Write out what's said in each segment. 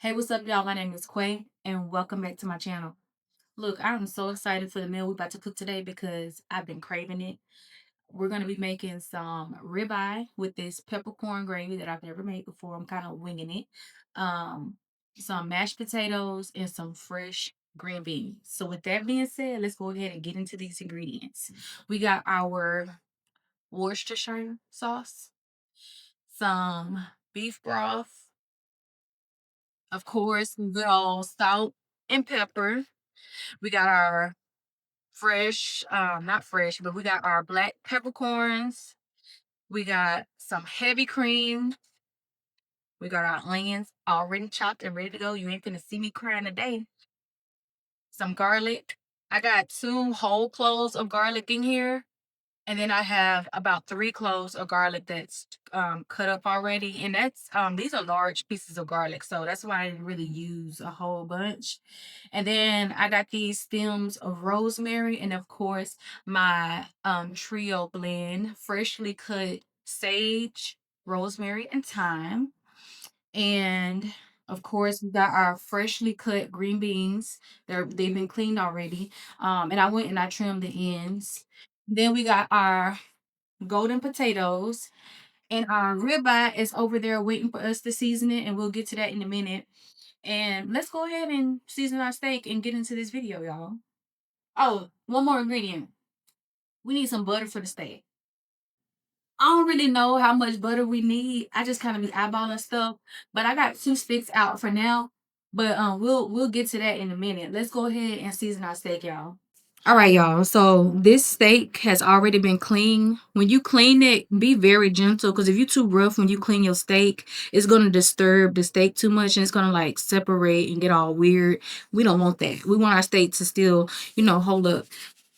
Hey, what's up, y'all? My name is Quay, and welcome back to my channel. Look, I'm so excited for the meal we're about to cook today because I've been craving it. We're going to be making some ribeye with this peppercorn gravy that I've never made before. I'm kind of winging it. Um, some mashed potatoes and some fresh green beans. So with that being said, let's go ahead and get into these ingredients. We got our Worcestershire sauce, some beef broth, of course, good old salt and pepper. We got our fresh, not fresh, but we got our black peppercorns. We got some heavy cream. We got our onions already chopped and ready to go. You ain't gonna see me crying today. Some garlic. I got 2 whole cloves of garlic in here. And then I have about 3 cloves of garlic that's cut up already. And that's these are large pieces of garlic, so that's why I didn't really use a whole bunch. And then I got these stems of rosemary, and of course my trio blend, freshly cut sage, rosemary, and thyme. And of course, we got our freshly cut green beans. They've been cleaned already. And I went and I trimmed the ends. Then we got our golden potatoes, and our ribeye is over there waiting for us to season it, and we'll get to that in a minute. And let's go ahead and season our steak and get into this video, y'all. Oh, one more ingredient. We need some butter for the steak. I don't really know how much butter we need. I just kind of be eyeballing stuff, but I got 2 sticks out for now. But we'll get to that in a minute. Let's go ahead and season our steak, y'all. All right, y'all. So this steak has already been cleaned. When you clean it, be very gentle because if you're too rough when you clean your steak, it's gonna disturb the steak too much and it's gonna like separate and get all weird. We don't want that. We want our steak to still, hold up.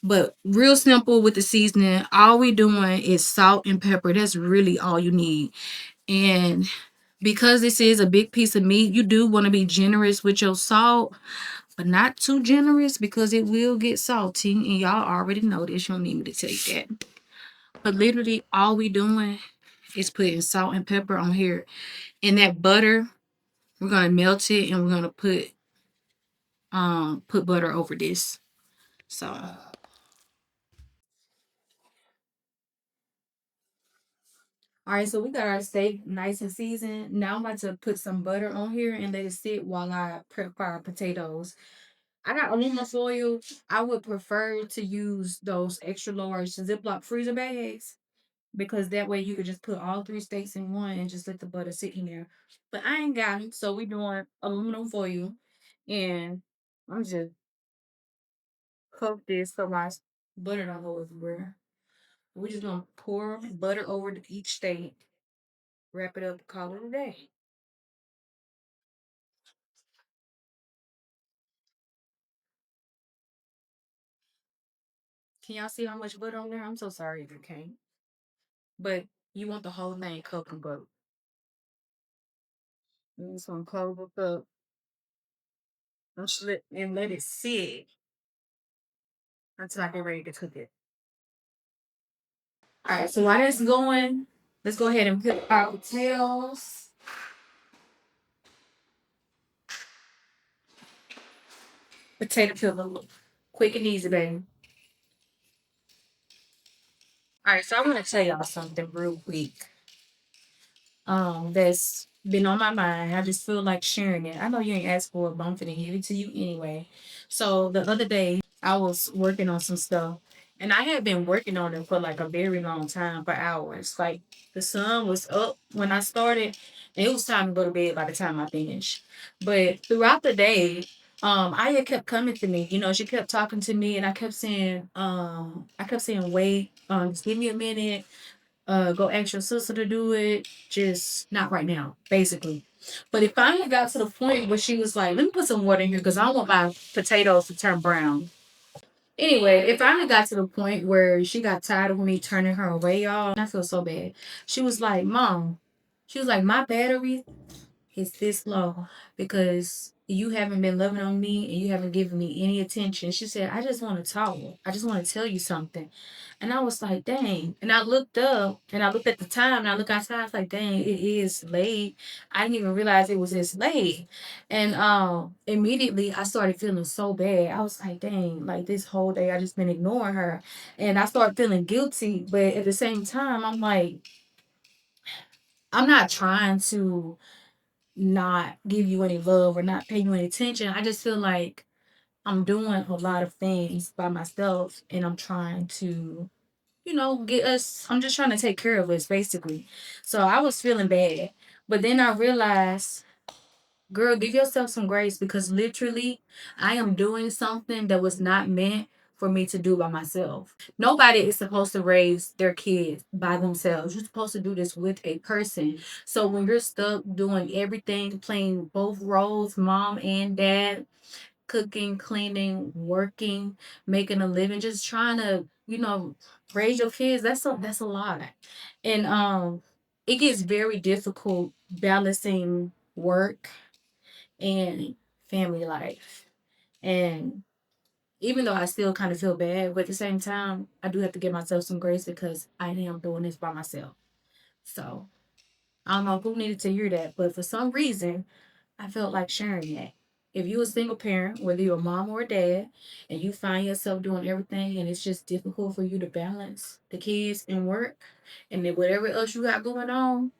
But real simple with the seasoning. All we doing is salt and pepper. That's really all you need. And because this is a big piece of meat, you do want to be generous with your salt, but not too generous because it will get salty. And y'all already know this. You don't need me to tell you that. But literally, all we doing is putting salt and pepper on here. And that butter, we're gonna melt it and we're gonna put butter over this. So all right, so we got our steak nice and seasoned. Now I'm about to put some butter on here and let it sit while I prep our potatoes. I got aluminum foil. I would prefer to use those extra large Ziploc freezer bags because that way you could just put all 3 steaks in one and just let the butter sit in there. But I ain't got it, so we doing aluminum foil, and I'm just cook this so my butter don't go everywhere. We're just gonna pour butter over each steak, wrap it up, call it a day. Can y'all see how much butter on there? I'm so sorry if you can't. But you want the whole thing cooked and butter. I'm just gonna close it up and let it sit until I get ready to cook it. All right, so while that's going, let's go ahead and put our potatoes. Potato peeler, quick and easy, baby. All right, so I'm gonna tell y'all something real quick. That's been on my mind. I just feel like sharing it. I know you ain't asked for it, but I'm finna give it to you anyway. So the other day I was working on some stuff and I had been working on it for like a very long time for hours. Like the sun was up when I started and it was time to go to bed by the time I finished. But throughout the day, Aya kept coming to me. She kept talking to me and I kept saying, wait, just give me a minute, go ask your sister to do it. Just not right now, basically. But it finally got to the point where she was like, let me put some water in here because I don't want my potatoes to turn brown. Anyway, it finally got to the point where she got tired of me turning her away, y'all. And I feel so bad. She was like, Mom, she was like, my battery. it's this low because you haven't been loving on me and you haven't given me any attention. She said, I just want to talk. I just want to tell you something. And I was like, dang. And I looked up and I looked at the time and I looked outside. I was like, dang, it is late. I didn't even realize it was this late. And immediately I started feeling so bad. I was like, dang, like this whole day I just been ignoring her. And I started feeling guilty. But at the same time, I'm like, I'm not trying to not give you any love or not pay you any attention. I just feel like I'm doing a lot of things by myself and I'm trying to, get us, I'm just trying to take care of us basically. So I was feeling bad. But then I realized, girl, give yourself some grace because literally I am doing something that was not meant for me to do by myself. Nobody is supposed to raise their kids by themselves. You're supposed to do this with a person. So when you're stuck doing everything, playing both roles, mom and dad, cooking, cleaning, working, making a living, just trying to, raise your kids, that's a lot. And it gets very difficult balancing work and family life. And even though I still kind of feel bad, but at the same time, I do have to give myself some grace because I am doing this by myself. So I don't know who needed to hear that, but for some reason, I felt like sharing that. If you're a single parent, whether you're a mom or a dad, and you find yourself doing everything and it's just difficult for you to balance the kids and work and then whatever else you got going on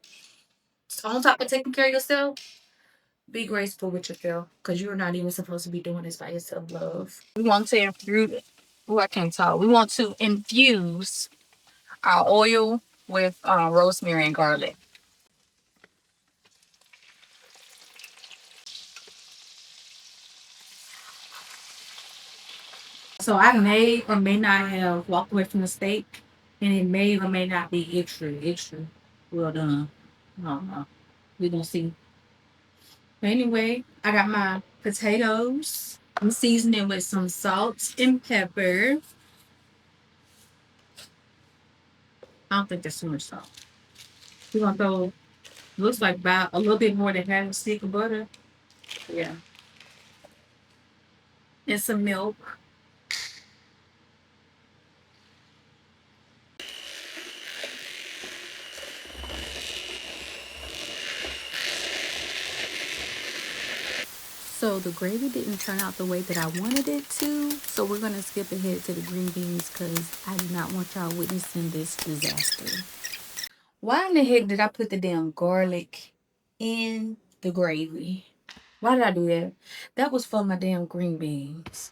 top of taking care of yourself, be graceful with yourself because you're not even supposed to be doing this by yourself, love. We want to infuse, oh, I can't talk. We want to infuse our oil with rosemary and garlic. So I may or may not have walked away from the steak, and it may or may not be extra well done. I don't know. We're gonna see. But anyway, I got my potatoes. I'm seasoning with some salt and pepper. I don't think that's too much salt. We're gonna throw looks like about a little bit more than half a stick of butter. Yeah. And some milk. So the gravy didn't turn out the way that I wanted it to. So we're gonna skip ahead to the green beans because I do not want y'all witnessing this disaster. Why in the heck did I put the damn garlic in the gravy? Why did I do that? That was for my damn green beans.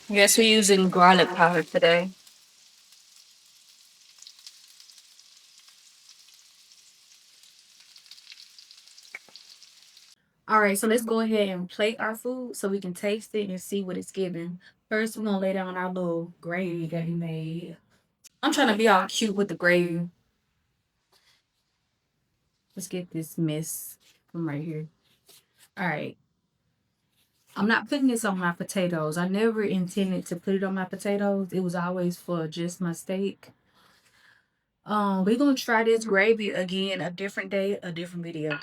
Yes, we're using garlic powder today. All right, so let's go ahead and plate our food so we can taste it and see what it's giving. First, we're gonna lay down our little gravy that we made. I'm trying to be all cute with the gravy. Let's get this mess from right here. All right. I'm not putting this on my potatoes. I never intended to put it on my potatoes. It was always for just my steak. We're gonna try this gravy again a different day, a different video.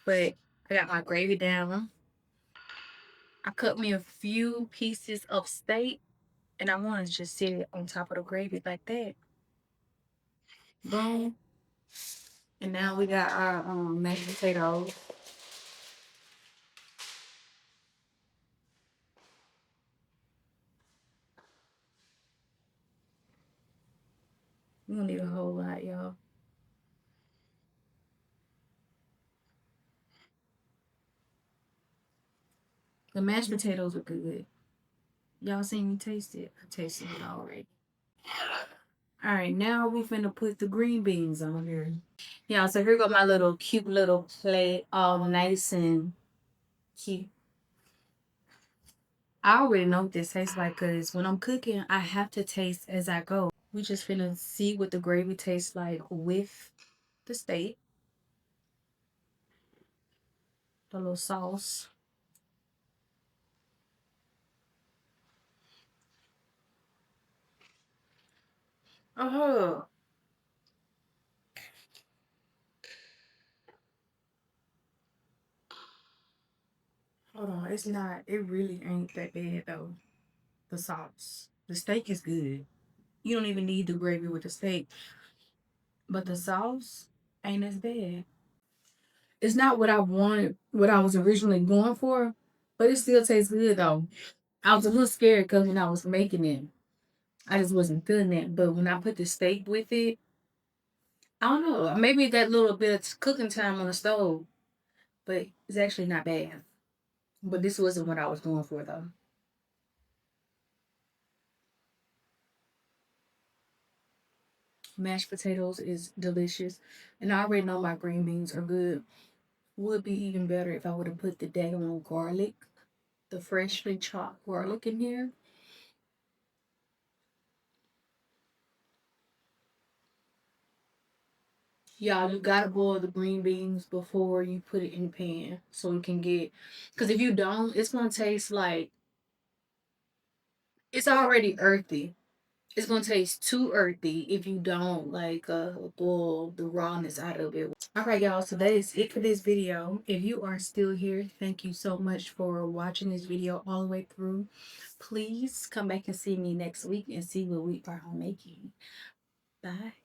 But I got my gravy down. I cut me a few pieces of steak and I want to just sit it on top of the gravy like that. Boom. And now we got our mashed potatoes. We don't need a whole lot, y'all. The mashed potatoes are good. Y'all seen me taste it? I tasted it already. All right, now we finna put the green beans on here. Yeah, so here go my little cute little plate, all nice and cute. I already know what this tastes like because when I'm cooking, I have to taste as I go. We just finna see what the gravy tastes like with the steak, the little sauce. Oh, hold on. It's not, it really ain't that bad though. The sauce. The steak is good. You don't even need the gravy with the steak, but the sauce ain't as bad. It's not what I wanted, what I was originally going for, but it still tastes good though. I was a little scared because when I was making it, I just wasn't feeling it. But when I put the steak with it, I don't know, maybe that little bit of cooking time on the stove, but it's actually not bad. But this wasn't what I was going for though. Mashed potatoes is delicious, and I already know my green beans are good. Would be even better if I would have put the daggone garlic, the freshly chopped garlic in here. Y'all, you gotta boil the green beans before you put it in the pan so it can get. Because if you don't, it's gonna taste like it's already earthy. It's gonna taste too earthy if you don't like boil the rawness out of it. All right, y'all. So that is it for this video. If you are still here, thank you so much for watching this video all the way through. Please come back and see me next week and see what we are making. Bye.